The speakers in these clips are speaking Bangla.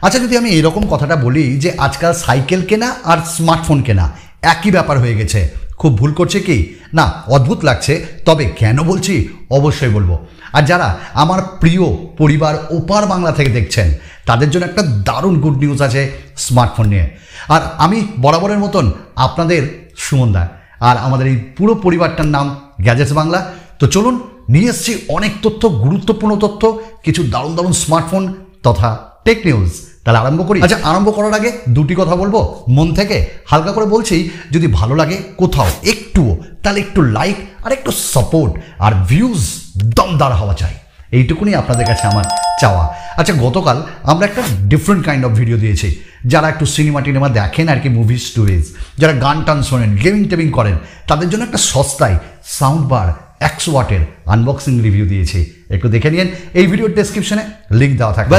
আচ্ছা, যদি আমি এরকম কথাটা বলি যে আজকাল সাইকেল কেনা আর স্মার্টফোন কেনা একই ব্যাপার হয়ে গেছে, খুব ভুল করছে কি না? অদ্ভুত লাগছে, তবে কেন বলছি অবশ্যই বলবো। আর যারা আমার প্রিয় পরিবার ওপার বাংলা থেকে দেখছেন তাদের জন্য একটা দারুণ গুড নিউজ আছে স্মার্টফোন নিয়ে। আর আমি বরাবরের মতন আপনাদের সুমনদা, আর আমাদের এই পুরো পরিবারটার নাম গ্যাজেটস বাংলা। তো চলুন, নিয়ে এসছি অনেক তথ্য, গুরুত্বপূর্ণ তথ্য, কিছু দারুণ দারুণ স্মার্টফোন তথা টেক নিউজ। তাহলে আরম্ভ করি। আচ্ছা, আরম্ভ করার আগে দুটি কথা বলবো মন থেকে, হালকা করে বলছি, যদি ভালো লাগে কোথাও একটুও, তাহলে একটু লাইক আর একটু সাপোর্ট আর ভিউজ দমদার হওয়া চাই, এইটুকুনি আপনাদের কাছে আমার চাওয়া। আচ্ছা, গতকাল আমরা একটা ডিফারেন্ট কাইন্ড অফ ভিডিও দিয়েছি। যারা একটু সিনেমা টিনেমা দেখেন আর কি, মুভি স্টোরিজ, যারা গান টান শোনেন, গেমিং টেমিং করেন, তাদের জন্য একটা সস্তায় সাউন্ডবার 100 ওয়াটের আনবক্সিং রিভিউ দিয়েছি, একটু দেখে নিন। এই ভিডিওর ডেসক্রিপশনে লিঙ্ক দেওয়া থাকবে।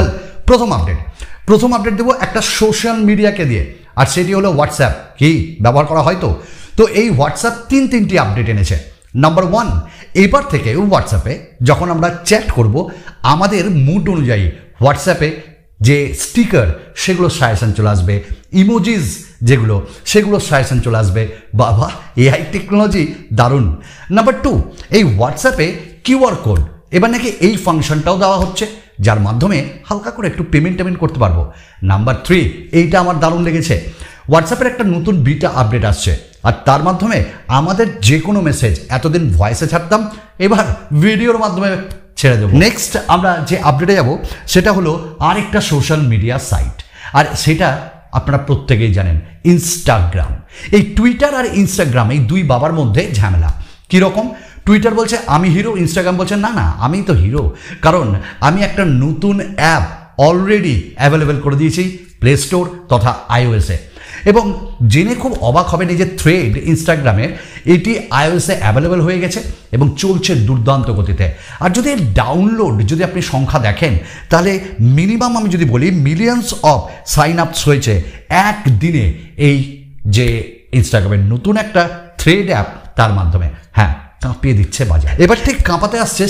প্রথম আপডেট দেবো একটা সোশ্যাল মিডিয়াকে দিয়ে, আর সেটি হলো হোয়াটসঅ্যাপ। কি ব্যবহার করা হয়তো? তো এই হোয়াটসঅ্যাপ তিনটি আপডেট এনেছে। নাম্বার 1, এবার থেকে হোয়াটসঅ্যাপে যখন আমরা চ্যাট করব, আমাদের মুড অনুযায়ী হোয়াটসঅ্যাপে যে স্টিকার সেগুলো সাজেশন চলে আসবে, ইমোজিজ যেগুলো সেগুলো সাজেশন চলে আসবে। বাবা, এআই টেকনোলজি দারুণ। নাম্বার 2, এই হোয়াটসঅ্যাপে কিউআর কোড এবার নাকি এই ফাংশনটাও দেওয়া হচ্ছে, যার মাধ্যমে হালকা করে একটু পেমেন্ট করতে পারবো। নাম্বার 3, এইটা আমার দারুণ লেগেছে, হোয়াটসঅ্যাপের একটা নতুন বিটা আপডেট আসছে, আর তার মাধ্যমে আমাদের যে কোনো মেসেজ এতদিন ভয়েসে ছাড়তাম, এবার ভিডিওর মাধ্যমে ছেড়ে দেবো। নেক্সট আমরা যে আপডেটে যাব সেটা হলো আরেকটা সোশ্যাল মিডিয়া সাইট, আর সেটা আপনারা প্রত্যেকেই জানেন, ইনস্টাগ্রাম। এই টুইটার আর ইনস্টাগ্রাম, এই দুই বাবার মধ্যে ঝামেলা। কীরকম? টুইটার বলছে আমি হিরো, ইনস্টাগ্রাম বলছে না না, আমি তো হিরো, কারণ আমি একটা নতুন অ্যাপ অলরেডি অ্যাভেলেবেল করে দিয়েছি প্লে স্টোর তথা iOS-এ। এবং জেনে খুব অবাক হবেন, এই যে থ্রেড ইনস্টাগ্রামের, এটি iOS-এ অ্যাভেলেবেল হয়ে গেছে এবং চলছে দুর্দান্ত গতিতে। আর যদি এর ডাউনলোড যদি আপনি সংখ্যা দেখেন, তাহলে মিনিমাম আমি যদি বলি মিলিয়ন্স অফ সাইন আপস হয়েছে একদিনে এই যে ইনস্টাগ্রামের নতুন একটা থ্রেড অ্যাপ, তার মাধ্যমে। হ্যাঁ, কাঁপিয়ে দিচ্ছে বাজার। এবার ঠিক কাঁপাতে আসছে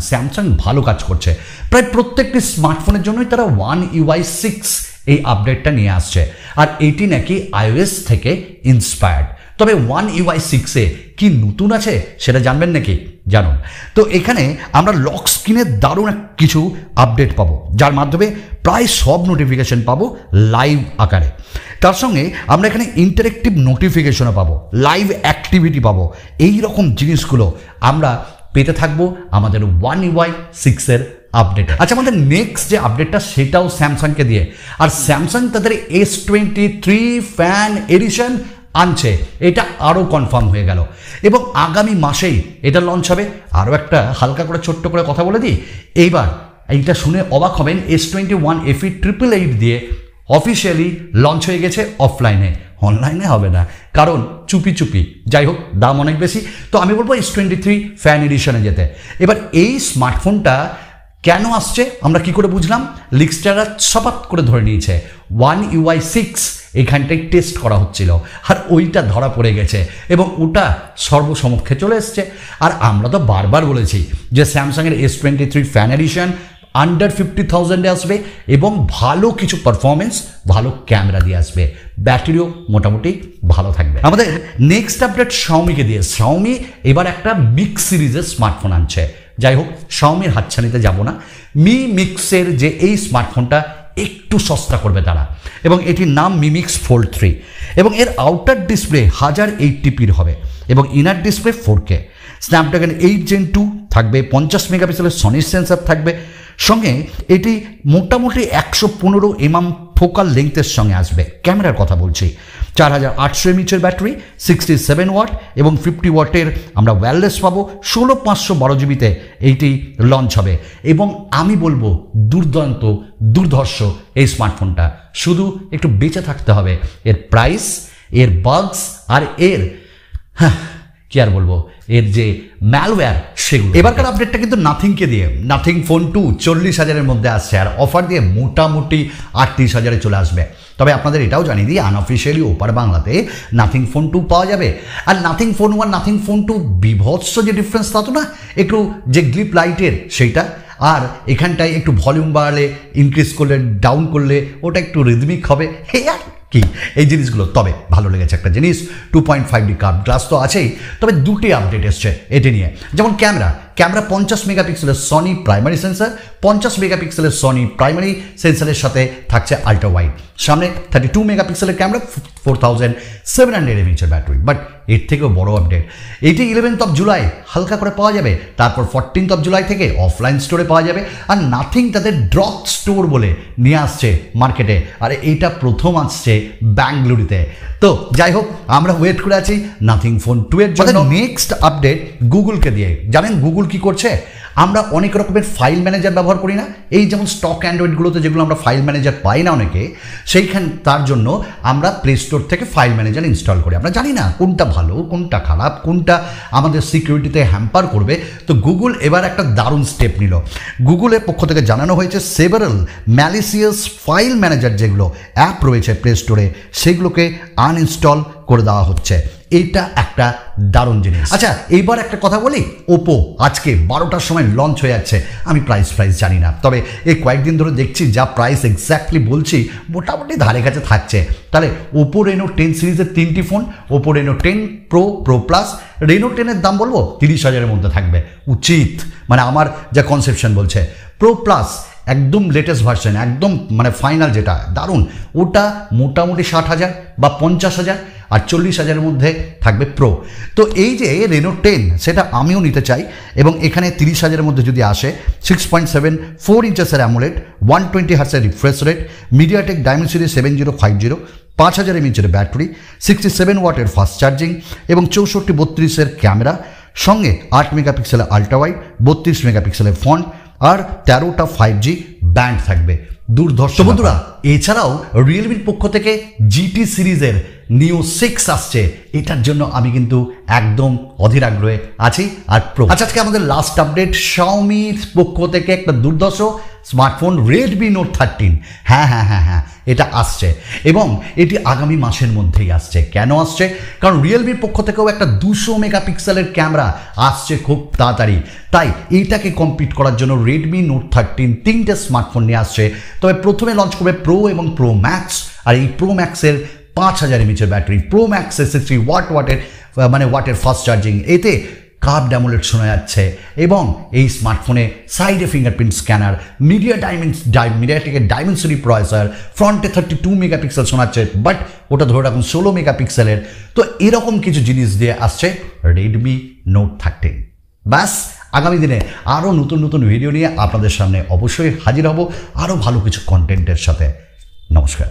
স্যামসাং ভালো কাজ করছে। প্রায় প্রত্যেকটি স্মার্টফোনের জন্যই তারা One UI 6 এই আপডেটটা নিয়ে আসছে, আর এটি নাকি iOS থেকে ইন্সপায়ার্ড। তবে One UI 6-এ কি নতুন আছে সেটা জানবেন নাকি? জানুন। তো এখানে আমরা লক স্ক্রিনের দারুণ কিছু আপডেট পাবো, যার মাধ্যমে প্রায় সব নোটিফিকেশন পাবো লাইভ আকারে। তার সঙ্গে আমরা এখানে ইন্টারেক্টিভ নোটিফিকেশনও পাবো, লাইভ অ্যাক্টিভিটি পাবো। এই রকম জিনিসগুলো আমরা পেতে থাকবো আমাদের One UI 6-এর আপডেট। আচ্ছা, আমাদের নেক্সট যে আপডেটটা সেটাও স্যামসাংকে দিয়ে, আর স্যামসাং তাদের S23 ফ্যান এডিশন আনছে, এটা আরও কনফার্ম হয়ে গেল এবং আগামী মাসেই এটা লঞ্চ হবে। আরও একটা হালকা করে ছোট্ট করে কথা বলে দিই, এইবার এইটা শুনে অবাক হবেন, S21 FE 888 দিয়ে অফিসিয়ালি লঞ্চ হয়ে গেছে অফলাইনে, অনলাইনে হবে না, কারণ চুপি। যাই হোক, দাম অনেক বেশি। তো আমি বলবো S23 ফ্যান এডিশনে যেতে। এবার এই স্মার্টফোনটা কেন আসছে আমরা কি করে বুঝলাম? লিক্সটাররা সপাত করে ধরে নিয়েছে One UI 6 এখানটায় টেস্ট করা হচ্ছিল, আর ওইটা ধরা পড়ে গেছে এবং ওটা সর্বসমক্ষে চলে এসছে। আর আমরা তো বারবার বলেছি যে স্যামসাংয়ের S23 ফ্যান এডিশন আন্ডার 50,000-এ আসবে এবং ভালো কিছু পারফরমেন্স, ভালো ক্যামেরা দিয়ে আসবে, ব্যাটারিও মোটামুটি ভালো থাকবে। আমাদের নেক্সট আপডেট Xiaomi-কে দিয়ে। Xiaomi এবার একটা মিক্স সিরিজের স্মার্টফোন আনছে। যাই হোক, Xiaomi-র হাতছানিতে যাব না, Mi Mix-এর যে এই স্মার্টফোনটা একটু সস্তা করবে তারা, এবং এটির নাম Mi Mix Fold 3, এবং এর আউটার ডিসপ্লে 1080p হবে এবং inner display 4K। Snapdragon 8 Gen 2 থাকবে, 50 মেগাপিক্সেলের সনির সেন্সার থাকবে, সঙ্গে এটি মোটামুটি 115 mm ফোকাল লেংথের সঙ্গে আসবে। ক্যামেরার কথা বলছি, 4800 mAh ব্যাটারি, 67 ওয়াট এবং 50 ওয়াটের আমরা ওয়্যারলেস পাবো। 16512 জিবিতে এইটি লঞ্চ হবে এবং আমি বলবো দুর্ধর্ষ এই স্মার্টফোনটা। শুধু একটু বেঁচে থাকতে হবে, এর প্রাইস, এর বাগস আর এর কি আর বলবো, এর যে ম্যালওয়্যার সেগুলো। এবারকার আপডেটটা কিন্তু নাথিংকে দিয়ে। নাথিং ফোন 2 40,000-এর মধ্যে আসছে, আর অফার দিয়ে মোটামুটি 38,000-এ চলে আসবে। তবে আপনাদের এটাও জানিয়ে দিই, আনঅফিসিয়ালি ওপার বাংলাতে নাথিং ফোন 2 পাওয়া যাবে। আর নাথিং ফোন 1 নাথিং ফোন 2 বিভৎস যে ডিফারেন্স তা তো না, একটু যে গ্লিপ লাইটের সেইটা, আর এখানটায় একটু ভলিউম বাড়ালে ইনক্রিজ করলে ডাউন করলে ওটা একটু রিদমিক হবে আর কি এই জিনিসগুলো। তবে ভালো লেগেছে একটা জিনিস 2.5D কার্ভ গ্লাস তো আছেই, তবে দুটি আপডেট এসছে এটি নিয়ে। যেমন ক্যামেরা 50 মেগাপিক্সেলের সনি প্রাইমারি সেন্সার, 50 মেগাপিক্সেলের সনি প্রাইমারি সেন্সারের সাথে থাকছে আল্ট্রা ওয়াইড। সামনে 32 মেগাপিক্সেলের ক্যামেরা, 4700 mAh ব্যাটারি। বাট এর থেকেও বড় আপডেট এটি 11 জুলাই হালকা করে পাওয়া যাবে, তারপর 14 জুলাই থেকে অফলাইন স্টোরে পাওয়া যাবে। আর নাথিং তাদের ড্রপ স্টোর বলে নিয়ে আসছে মার্কেটে, আর এইটা প্রথম আসছে ব্যাঙ্গালুরুতে। তো যাই হোক, আমরা ওয়েট করে আছি নাথিং ফোন 2 এর জন্য। নেক্সট আপডেট গুগলকে দিয়ে। জানেন গুগল কি করছে? আমরা অনেক রকমের ফাইল ম্যানেজার ব্যবহার করি না, এই যেমন স্টক অ্যান্ড্রয়েডগুলোতে যেগুলো আমরা ফাইল ম্যানেজার পাই না অনেকে, তার জন্য আমরা প্লে স্টোর থেকে ফাইল ম্যানেজার ইনস্টল করি। আমরা জানি না কোনটা ভালো কোনটা খারাপ, কোনটা আমাদের সিকিউরিটিতে হ্যাম্পার করবে। তো গুগল এবার একটা দারুণ স্টেপ নিল। গুগলের পক্ষ থেকে জানানো হয়েছে সেভারাল ম্যালিসিয়াস ফাইল ম্যানেজার যেগুলো অ্যাপ রয়েছে প্লে স্টোরে সেগুলোকে আনইনস্টল করে দেওয়া হচ্ছে। এইটা একটা দারুণ জিনিস। আচ্ছা, এইবার একটা কথা বলি, ওপো আজকে 12টার সময় লঞ্চ হয়ে যাচ্ছে। আমি প্রাইস জানি না, তবে এই কয়েকদিন ধরে দেখছি যা প্রাইস এক্স্যাক্টলি বলছি মোটামুটি ধারে কাছে থাকছে। তাহলে ওপো রেনো 10 সিরিজের 3টি phone, Oppo Reno 10 pro, pro plus, Reno 10-এর দাম বলবো 30,000-এর মধ্যে থাকবে উচিত, মানে আমার যা কনসেপশন বলছে। প্রো প্লাস একদম লেটেস্ট ভার্সন, একদম মানে ফাইনাল যেটা দারুণ, ওটা মোটামুটি 60,000 বা 50,000, আর 40,000-এর মধ্যে থাকবে প্রো। তো এই যে রেনো 10 সেটা আমিও নিতে চাই, এবং এখানে 30,000-এর মধ্যে যদি আসে 6.74 ইঞ্চেসের অ্যামোলেড, 120 হার্টজের refresh rate, MediaTek Dimensity 7050, 5000 mAh battery, 67 ওয়াটের ফাস্ট চার্জিং এবং 64-32-এর ক্যামেরা, সঙ্গে 8 মেগাপিক্সেলের আল্ট্রা ওয়াইড, 32 মেগাপিক্সেলের ফ্রন্ট, আর 13টা 5G ব্যান্ড থাকবে। দুর্ধর্ষ বন্ধুরা। এছাড়াও রিয়েলমির পক্ষ থেকে GT সিরিজের নিউ 6 আসছে, এটার জন্য আমি কিন্তু একদম অধীর আগ্রহে আছি। আর প্রো আজকে আমাদের লাস্ট আপডেট, শাওমির পক্ষ থেকে একটা দুর্ধর্ষ স্মার্টফোন রেডমি নোট 13। হ্যাঁ, এটা আসছে এবং এটি আগামী মাসের মধ্যেই আসছে। কেন আসছে? কারণ রিয়েলমির পক্ষ থেকেও একটা 200 মেগাপিক্সেলের ক্যামেরা আসছে খুব তাড়াতাড়ি। তাই এইটাকে কম্পিট করার জন্য রেডমি নোট 13 3টে স্মার্টফোন নিয়ে আসছে। তবে প্রথমে লঞ্চ করবে প্রো এবং প্রো ম্যাক্স, আর এই প্রো ম্যাক্সের 5000 mAh ব্যাটারি, প্রো ম্যাক্সের 60 ওয়াটের ফাস্ট চার্জিং, এতে কার্ভড অ্যামোলেড শোনা যাচ্ছে, এবং এই স্মার্টফোনে সাইডে ফিঙ্গারপ্রিন্ট স্ক্যানার, মিডিয়াটেকের ডায়মেনসিটি প্রসেসর, ফ্রন্টে 32 মেগাপিক্সেল শোনাচ্ছে, বাট ওটা ধরে রাখুন 16 মেগাপিক্সেলের। তো এরকম কিছু জিনিস দিয়ে আসছে রেডমি নোট 13। ব্যাস, আগামী দিনে আরও নতুন ভিডিও নিয়ে আপনাদের সামনে অবশ্যই হাজির হব, আরও ভালো কিছু কন্টেন্টের সাথে। নমস্কার।